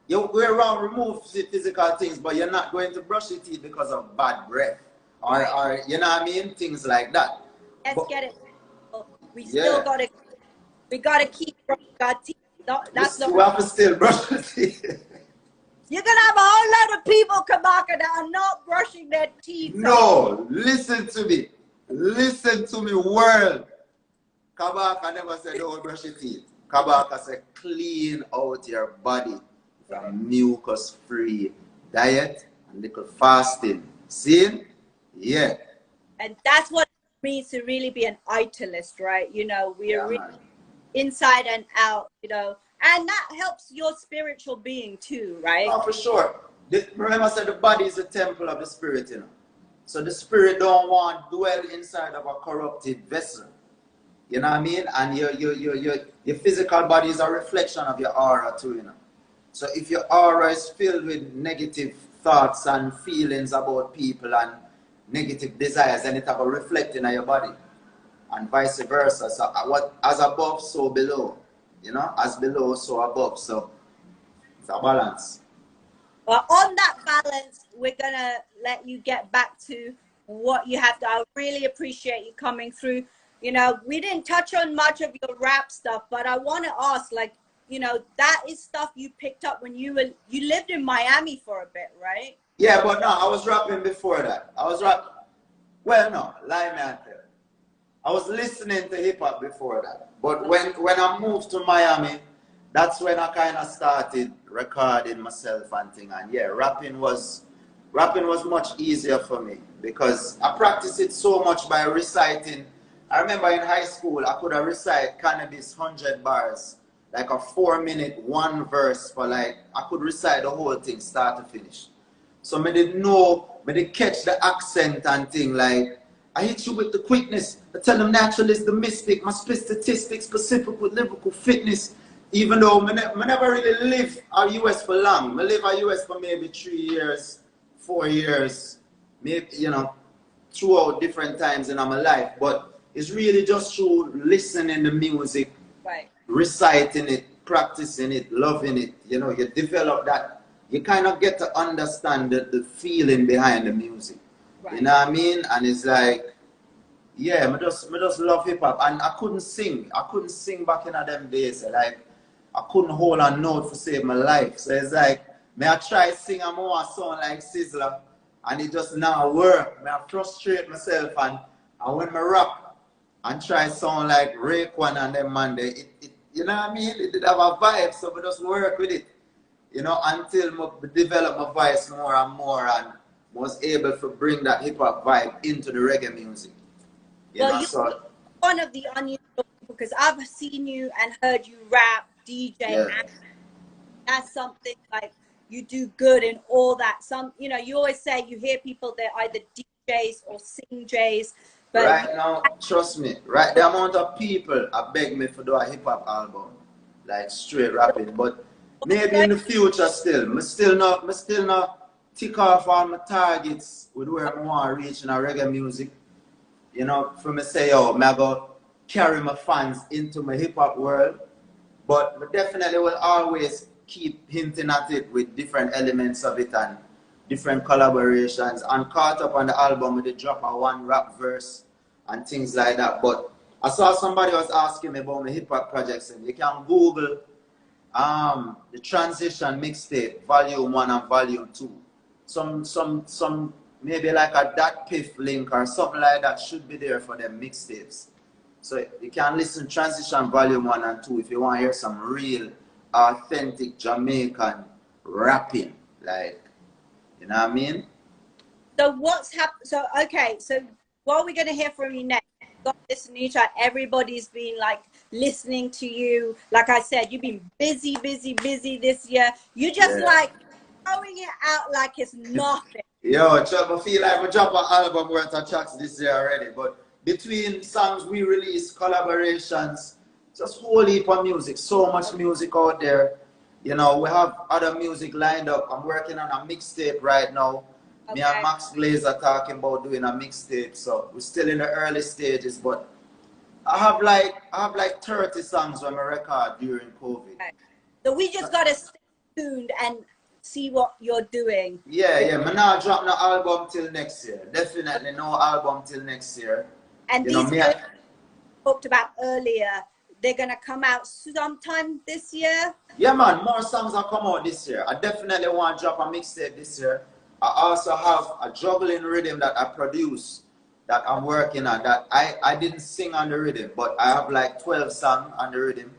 You go around remove physical things, but you're not going to brush your teeth because of bad breath or you know what I mean, things like that. Let's get it. We still gotta keep brushing our teeth. We have to still brush your teeth. You're gonna have a whole lot of people, Kabaka, that are not brushing their teeth. No, listen to me. Listen to me, world. Kabaka never said don't brush your teeth. Kabaka said clean out your body from mucus-free diet and little fasting. See? Yeah. And that's what it means to really be an italist, right? You know, we are really inside and out, you know, and that helps your spiritual being too, right? Oh, for sure. Remember I said the body is the temple of the spirit, you know. So the spirit don't want to dwell inside of a corrupted vessel. You know what I mean? And your physical body is a reflection of your aura too, you know. So if your aura is filled with negative thoughts and feelings about people and negative desires, then it will reflect in your body. And vice versa. So what as above, so below. You know, as below, so above. So it's a balance. Well, on that balance, we're gonna let you get back to what you have to. I really appreciate you coming through. You know, we didn't touch on much of your rap stuff, but I want to ask, like, you know, that is stuff you picked up when you lived in Miami for a bit, right? Yeah, but no, I was rapping before that. Well, no, lie me and tell. I was listening to hip hop before that. But when I moved to Miami, that's when I kind of started recording myself and thing. And yeah, rapping was much easier for me because I practiced it so much by reciting. I remember in high school, I could have recite Cannabis 100 bars, like a 4-minute, one verse for like, I could recite the whole thing, start to finish. So I didn't catch the accent and thing like, I hit you with the quickness. I tell them naturalist, the mystic, my split statistics, specific with lyrical fitness. Even though I never really live at US for long. I live at US for maybe 3 years, 4 years, maybe, you know, throughout different times in my life. But it's really just through listening to music, right, reciting it, practicing it, loving it. You know, you develop that. You kind of get to understand the feeling behind the music. Right. You know what I mean? And it's like, yeah, I just love hip hop. And I couldn't sing. I couldn't sing back in them days. Like, I couldn't hold a note to save my life. So it's like, may I try sing a more song like Sizzler, and it just not work. May I frustrate myself, and when I rap and try sound like Raekwon and them man, you know what I mean? It did have a vibe, so I just work with it. You know, until I develop my voice more and more and was able to bring that hip hop vibe into the reggae music. Well, you're one of the unusual people because I've seen you and heard you rap, DJ, and that's something like you do good in all that. You know, you always say you hear people that either DJs or sing J's. But right now, trust me, right, the amount of people I beg me for do a hip hop album, like straight rapping, but maybe in the future still. I still not tick off all my targets with where I want to reach in our reggae music. You know, for me say, yo, I go carry my fans into my hip hop world. But I definitely will always keep hinting at it with different elements of it and different collaborations. And caught up on the album with the drop of one rap verse and things like that. But I saw somebody was asking me about my hip hop projects, and you can Google the Transition mixtape, volume 1 and volume 2. Some maybe like a .piff link or something like that should be there for them mixtapes. So you can listen Transition volume 1 and 2 if you want to hear some real authentic Jamaican rapping, like, you know what I mean? So what's happened? So okay, so what are we going to hear from you next? Got this new track. Everybody's been like listening to you. Like I said, you've been busy this year. You just like throwing it out like it's nothing. Yo, Chuck, I feel like we drop an album worth of tracks this year already. But between songs we release, collaborations, just whole heap of music. So much music out there. You know, we have other music lined up. I'm working on a mixtape right now. Me and Max Glaze are talking about doing a mixtape. So we're still in the early stages, but I have like 30 songs on my record during COVID. So we just gotta stay tuned and see what you're doing. Yeah. I'm not drop no album till next year. Definitely no album till next year. And these girls talked about earlier, they're gonna come out sometime this year. Yeah, man, more songs will come out this year. I definitely want to drop a mixtape this year. I also have a juggling rhythm that I produce that I'm working on. That I didn't sing on the rhythm, but I have like 12 songs on the rhythm.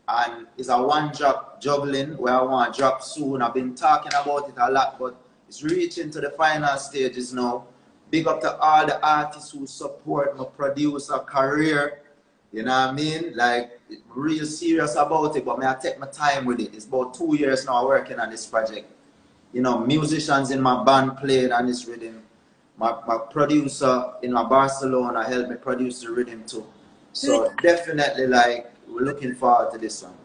And it's a one-drop juggling where I want to drop soon. I've been talking about it a lot, but it's reaching to the final stages now. Big up to all the artists who support my producer career. You know what I mean? Like, real serious about it, but I take my time with it. It's about 2 years now working on this project. You know, musicians in my band played on this rhythm. My producer in my Barcelona helped me produce the rhythm too. So definitely, like, we're looking forward to this one.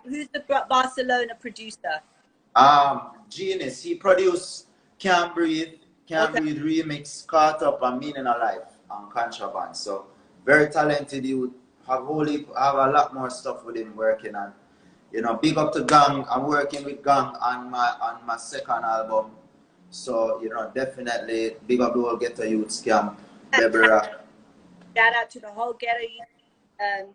Who's the Barcelona producer? Genius. He produced Can't Breathe Remix, Caught Up, and Meaning of Life on Contraband. So very talented youth. Have a lot more stuff with him working on. You know, big up to Gang. I'm working with Gang on my second album. So, you know, definitely big up the whole Ghetto Youth Camp. Deborah. Shout out to the whole Ghetto Youth.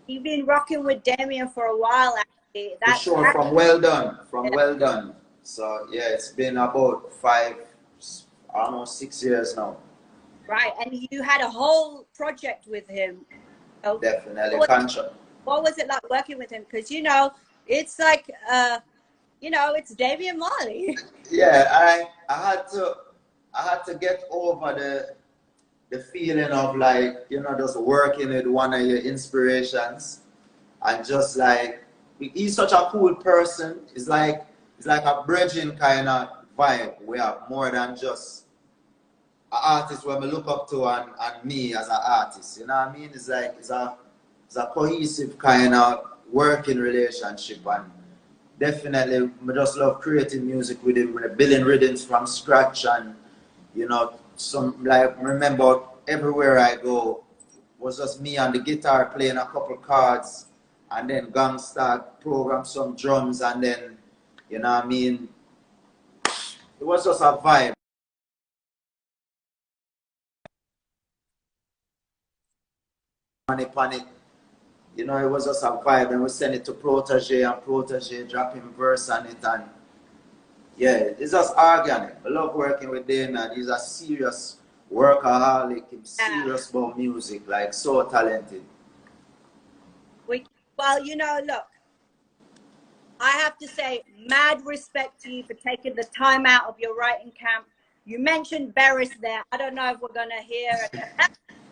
You've been rocking with Damien for a while, actually. For sure, from Well Done. So, yeah, it's been about almost 6 years now. Right, and you had a whole project with him. So Definitely, what was it like working with him? Because, you know, it's like, you know, it's Damian Marley. Yeah, I had to get over the feeling of, like, you know, just working with one of your inspirations, and just like, he's such a cool person. It's like a bridging kind of vibe. We have more than just an artist where we look up to and me as an artist. You know what I mean? It's like it's a cohesive kind of working relationship, and definitely I just love creating music with him, building rhythms from scratch. And you know, some, like, remember everywhere I go was just me and the guitar playing a couple chords, and then Gang start program some drums, and then, you know what I mean, it was just a vibe. Panic. You know, it was just a vibe, and we sent it to Protege, and Protege dropping verse on it, and yeah, it's just organic. I love working with Damien. He's a serious workaholic. He's serious about music, like, so talented. Well, you know, look, I have to say, mad respect to you for taking the time out of your writing camp. You mentioned Beres there. I don't know if we're gonna hear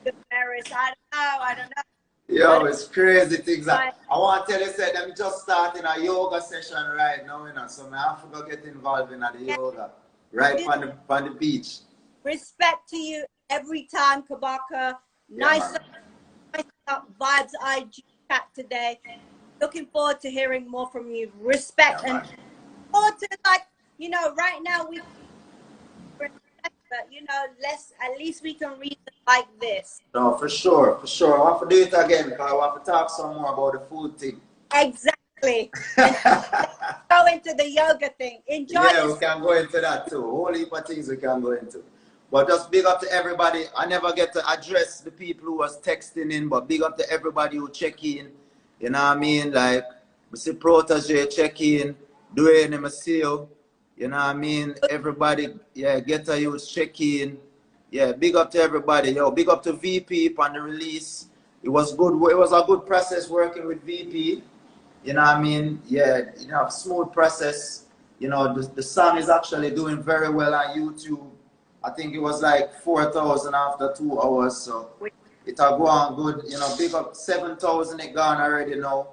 Beres. I don't know. Yo, it's crazy things. I want to tell you, say, I'm just starting a yoga session right now, you know, so I have to go get involved in the yoga right on the beach. Respect to you every time, Kabaka. Nice vibes IG chat today. Looking forward to hearing more from you. Respect and forward to, like, you know, right now we, but you know, at least we can read it like this. No, for sure. I want to do it again because I want to talk some more about the food thing. Exactly. Go into the yoga thing. Enjoy. Yeah, we can go into that too. Whole heap of things we can go into. But just big up to everybody. I never get to address the people who was texting in, but big up to everybody who check in. You know what I mean? Like, we see Protege check in, Dwayne, I see you. You know what I mean? Everybody, yeah, get a youth check in. Yeah, big up to everybody. Yo, big up to VP on the release. It was good. It was a good process working with VP. You know what I mean? Yeah, you know, smooth process. You know, the song is actually doing very well on YouTube. I think it was like 4,000 after 2 hours, so it'll go on good. You know, big up 7,000 it gone already now.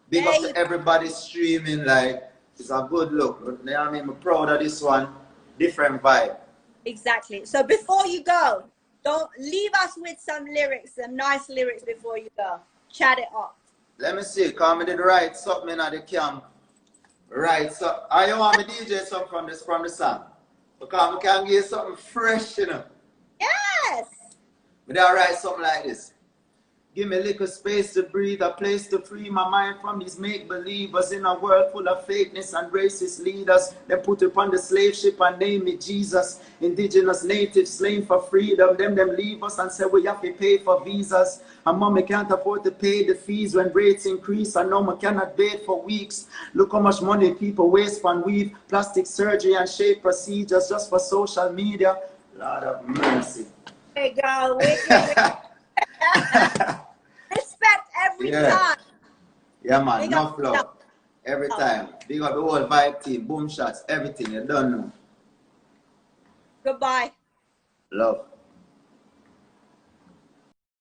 Big up to everybody streaming, like, it's a good look. You know what I mean? I'm proud of this one. Different vibe. Exactly. So before you go, don't leave us with some lyrics, some nice lyrics before you go. Chat it up. Let me see. Come did write something at the camp. Right, so I want me DJ something from the song. Because we can give you something fresh, you know. Yes. But I write something like this. Give me a little space to breathe, a place to free my mind from these make-believers in a world full of fakeness and racist leaders. They put upon the slave ship and name it Jesus. Indigenous natives slain for freedom. Them leave us and say we have to pay for visas. And mommy can't afford to pay the fees when rates increase. And no one cannot bathe for weeks. Look how much money people waste on weave, plastic surgery and shape procedures just for social media. Lord of mercy. There you go. Respect every time. Yeah, man. Enough love. Every time. Big up the whole vibe team. Boom shots. Everything. You don't know. Goodbye. Love.